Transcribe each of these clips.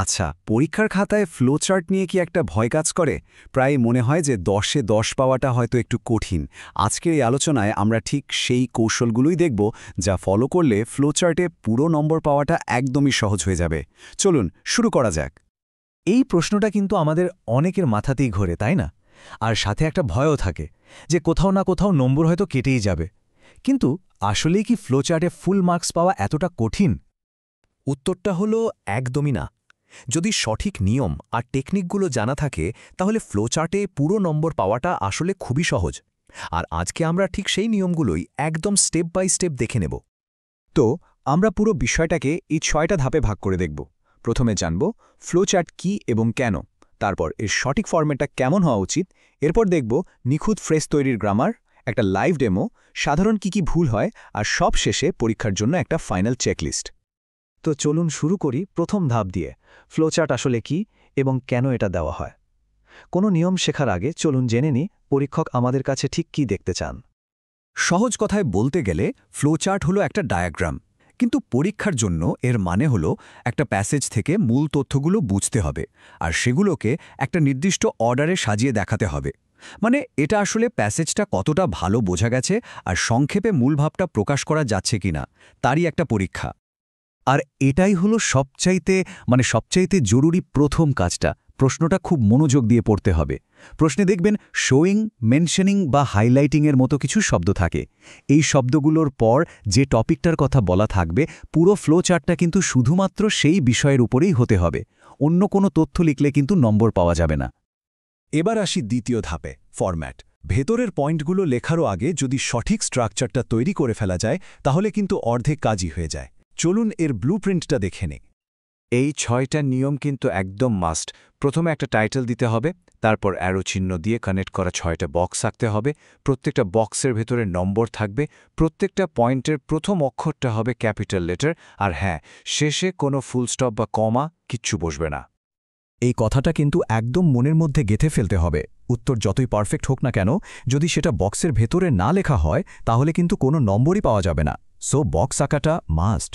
আচ্ছা, পরীক্ষার খাতায় ফ্লোচার্ট নিয়ে কি একটা ভয় কাজ করে? প্রায় মনে হয় যে 10-এ 10 পাওয়াটা হয়তো একটু কঠিন। আজকের এই আলোচনায় আমরা ঠিক সেই কৌশলগুলোই দেখব যা ফলো করলে ফ্লোচার্টে পুরো নম্বর পাওয়াটা একদমই সহজ হয়ে যাবে। চলুন শুরু করা যাক। এই প্রশ্নটা কিন্তু আমাদের অনেকের মাথাতেই ঘোরে, তাই না? আর সাথে একটা ভয়ও থাকে যে কোথাও না কোথাও নম্বর হয়তো কেটেই যাবে। কিন্তু আসলেই কি ফ্লোচার্টে ফুল মার্কস পাওয়া এতটা কঠিন? উত্তরটা হলো একদমই না। যদি সঠিক নিয়ম আর টেকনিকগুলো জানা থাকে তাহলে ফ্লোচার্টে পুরো নম্বর পাওয়াটা আসলে খুবই সহজ। আর আজকে আমরা ঠিক সেই নিয়মগুলোই একদম স্টেপ বাই স্টেপ দেখে নেব। তো আমরা পুরো বিষয়টাকে এই 6টা ধাপে ভাগ করে দেখব। প্রথমে জানব ফ্লোচার্ট কি এবং কেন, তারপর এর সঠিক ফরম্যাটটা কেমন হওয়া উচিত, এরপর দেখব নিখুঁত ফ্রেজ তৈরির গ্রামার, একটা লাইভ ডেমো, সাধারণ কি ভুল হয়, আর সব শেষে পরীক্ষার জন্য একটা ফাইনাল চেকলিস্ট। তো চলুন শুরু করি প্রথম ধাপ দিয়ে, ফ্লোচার্ট আসলে কি এবং কেন এটা দেওয়া হয়। কোনো নিয়ম শেখার আগে চলুন জেনে নিই পরীক্ষক আমাদের কাছে ঠিক কি দেখতে চান। সহজ কথায় বলতে গেলে ফ্লোচার্ট হলো একটা ডায়াগ্রাম, কিন্তু পরীক্ষার জন্য এর মানে হলো একটা প্যাসেজ থেকে মূল তথ্যগুলো বুঝতে হবে আর সেগুলোকে একটা নির্দিষ্ট অর্ডারে সাজিয়ে দেখাতে হবে। মানে এটা আসলে প্যাসেজটা কতটা ভালো বোঝা গেছে আর সংক্ষেপে মূল ভাবটা প্রকাশ করা যাচ্ছে কিনা তারই একটা পরীক্ষা। আর এটাই হলো সবচাইতে জরুরি প্রথম কাজটা। প্রশ্নটা খুব মনোযোগ দিয়ে পড়তে হবে। প্রশ্নে দেখবেন শোয়িং, মেনশনিং বা হাইলাইটিংয়ের মতো কিছু শব্দ থাকে। এই শব্দগুলোর পর যে টপিকটার কথা বলা থাকবে, পুরো ফ্লো চার্টটা কিন্তু শুধুমাত্র সেই বিষয়ের উপরেই হতে হবে। অন্য কোনো তথ্য লিখলে কিন্তু নম্বর পাওয়া যাবে না। এবার আসি দ্বিতীয় ধাপে, ফরম্যাট। ভেতরের পয়েন্টগুলো লেখারও আগে যদি সঠিক স্ট্রাকচারটা তৈরি করে ফেলা যায় তাহলে কিন্তু অর্ধেক কাজই হয়ে যায়। চলুন এর ব্লুপ্রিন্টটা দেখে নিই। এই 6টা নিয়ম কিন্তু একদম মাস্ট। প্রথমে একটা টাইটেল দিতে হবে, তারপর অ্যারো চিহ্ন দিয়ে কানেক্ট করা 6টা বক্স আঁকতে হবে। প্রত্যেকটা বক্সের ভেতরে নম্বর থাকবে। প্রত্যেকটা পয়েন্টের প্রথম অক্ষরটা হবে ক্যাপিটাল লেটার, আর হ্যাঁ, শেষে কোনো ফুল স্টপ বা কমা কিচ্ছু বসবে না। এই কথাটা কিন্তু একদম মনের মধ্যে গেঁথে ফেলতে হবে। উত্তর যতই পারফেক্ট হোক না কেন, যদি সেটা বক্সের ভেতরে না লেখা হয় তাহলে কিন্তু কোনো নম্বরই পাওয়া যাবে না। সো বক্স আঁকাটা মাস্ট।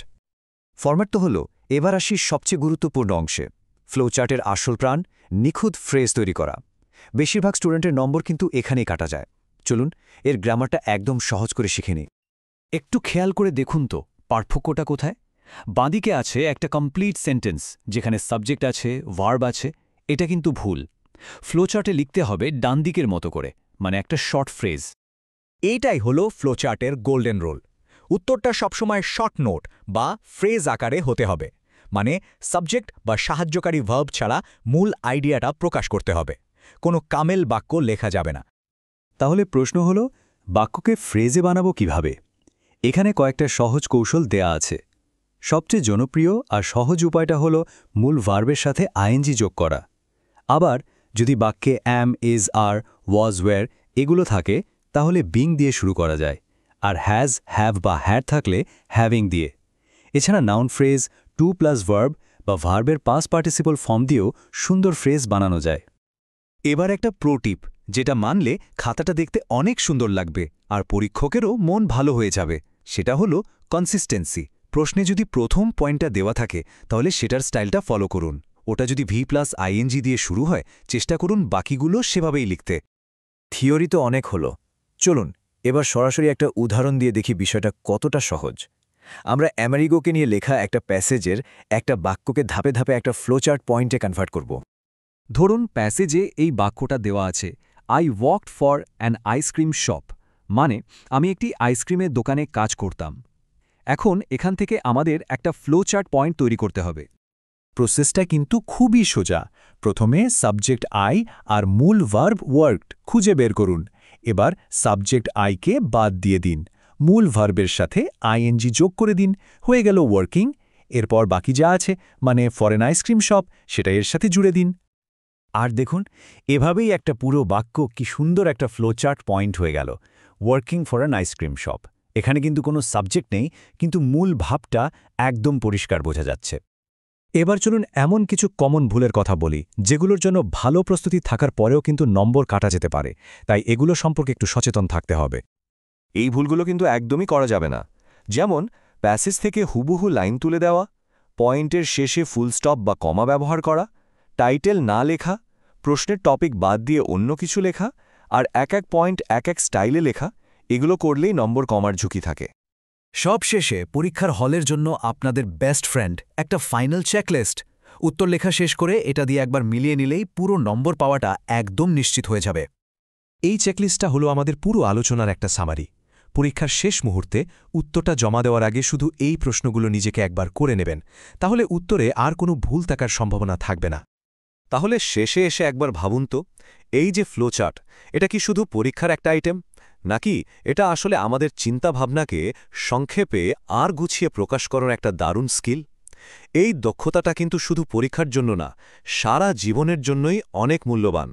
ফরম্যাট তো হলো, এবার আসি সবচেয়ে গুরুত্বপূর্ণ অংশে, ফ্লোচার্টের আসল প্রাণ, নিখুঁত ফ্রেজ তৈরি করা। বেশিরভাগ স্টুডেন্টের নম্বর কিন্তু এখানেই কাটা যায়। চলুন এর গ্রামারটা একদম সহজ করে শিখে নিই। একটু খেয়াল করে দেখুন তো পার্থক্যটা কোথায়। বাঁদিকে আছে একটা কমপ্লিট সেন্টেন্স যেখানে সাবজেক্ট আছে, ভার্ব আছে। এটা কিন্তু ভুল। ফ্লোচার্টে লিখতে হবে ডান দিকের মতো করে, মানে একটা শর্ট ফ্রেজ। এইটাই হলো ফ্লোচার্টের গোল্ডেন রুল। উত্তরটা সবসময় শর্ট নোট বা ফ্রেজ আকারে হতে হবে, মানে সাবজেক্ট বা সাহায্যকারী ভার্ব ছাড়া মূল আইডিয়াটা প্রকাশ করতে হবে। কোনো কামেল বাক্য লেখা যাবে না। তাহলে প্রশ্ন হলো, বাক্যকে ফ্রেজে বানাবো কিভাবে? এখানে কয়েকটা সহজ কৌশল দেয়া আছে। সবচেয়ে জনপ্রিয় আর সহজ উপায়টা হলো মূল ভার্বের সাথে আইএনজি যোগ করা। আবার যদি বাক্যে অ্যাম, ইজ, আর, ওয়াজ, ওয়্যার এগুলো থাকে তাহলে বিং দিয়ে শুরু করা যায়, আর হ্যাজ, হ্যাভ বা হ্যাড থাকলে হ্যাভিং দিয়ে। এছাড়া noun phrase, to plus verb বা ভার্বের পাস্ট পার্টিসিপল ফর্ম দিয়েও সুন্দর ফ্রেজ বানানো যায়। এবার একটা প্রো টিপ, যেটা মানলে খাতাটা দেখতে অনেক সুন্দর লাগবে আর পরীক্ষকেরও মন ভালো হয়ে যাবে। সেটা হলো কনসিস্টেন্সি। প্রশ্নে যদি প্রথম পয়েন্টটা দেওয়া থাকে তাহলে সেটার স্টাইলটা ফলো করুন। ওটা যদি V+ING দিয়ে শুরু হয়, চেষ্টা করুন বাকিগুলো সেভাবেই লিখতে। থিওরি তো অনেক হলো, চলুন এবার সরাসরি একটা উদাহরণ দিয়ে দেখি বিষয়টা কতটা সহজ। আমরা আমেরিগোকে নিয়ে লেখা একটা প্যাসেজের একটা বাক্যকে ধাপে ধাপে একটা ফ্লোচার্ট পয়েন্টে কনভার্ট করব। ধরুন প্যাসেজে এই বাক্যটা দেওয়া আছে, I worked for an ice cream shop, মানে আমি একটি আইসক্রিমের দোকানে কাজ করতাম। এখন এখান থেকে আমাদের একটা ফ্লোচার্ট পয়েন্ট তৈরি করতে হবে। প্রসেসটা কিন্তু খুবই সোজা। প্রথমে সাবজেক্ট আই আর মূল ভার্ব ওয়ার্কড খুঁজে বের করুন। এবার সাবজেক্ট আইকে বাদ দিয়ে দিন, মূল ভার্বের সাথে আইএনজি যোগ করে দিন, হয়ে গেল ওয়ার্কিং। এরপর বাকি যা আছে, মানে ফর অ্যান আইসক্রিম শপ, সেটা এর সাথে জুড়ে দিন। আর দেখুন, এভাবেই একটা পুরো বাক্য কি সুন্দর একটা ফ্লোচার্ট পয়েন্ট হয়ে গেল। Working for an ice cream shop, এখানে কিন্তু কোনো সাবজেক্ট নেই, কিন্তু মূল ভাবটা একদম পরিষ্কার বোঝা যাচ্ছে। এবার চলুন এমন কিছু কমন ভুলের কথা বলি, যেগুলোর জন্য ভালো প্রস্তুতি থাকার পরেও কিন্তু নম্বর কাটা যেতে পারে। তাই এগুলো সম্পর্কে একটু সচেতন থাকতে হবে। এই ভুলগুলো কিন্তু একদমই করা যাবে না। যেমন প্যাসেজ থেকে হুবহু লাইন তুলে দেওয়া, পয়েন্টের শেষে ফুল স্টপ বা কমা ব্যবহার করা, টাইটেল না লেখা, প্রশ্নের টপিক বাদ দিয়ে অন্য কিছু লেখা, আর এক পয়েন্ট এক স্টাইলে লেখা, এগুলো করলেই নম্বর কমার ঝুঁকি থাকে। সব শেষে পরীক্ষার হলের জন্য আপনাদের বেস্ট ফ্রেন্ড একটা ফাইনাল চেকলিস্ট। উত্তর লেখা শেষ করে এটা দিয়ে একবার মিলিয়ে নিলেই পুরো নম্বর পাওয়াটা একদম নিশ্চিত হয়ে যাবে। এই চেকলিস্টটা হলো আমাদের পুরো আলোচনার একটা সামারি। পরীক্ষার শেষ মুহূর্তে উত্তরটা জমা দেওয়ার আগে শুধু এই প্রশ্নগুলো নিজেকে একবার করে নেবেন, তাহলে উত্তরে আর কোনো ভুল থাকার সম্ভাবনা থাকবে না। তাহলে শেষে এসে একবার ভাবুন তো, এই যে ফ্লোচার্ট, এটা কি শুধু পরীক্ষার একটা আইটেম, নাকি এটা আসলে আমাদের চিন্তাভাবনাকে সংক্ষেপে আর গুছিয়ে প্রকাশ করার একটা দারুণ স্কিল? এই দক্ষতাটা কিন্তু শুধু পরীক্ষার জন্য না, সারা জীবনের জন্যই অনেক মূল্যবান।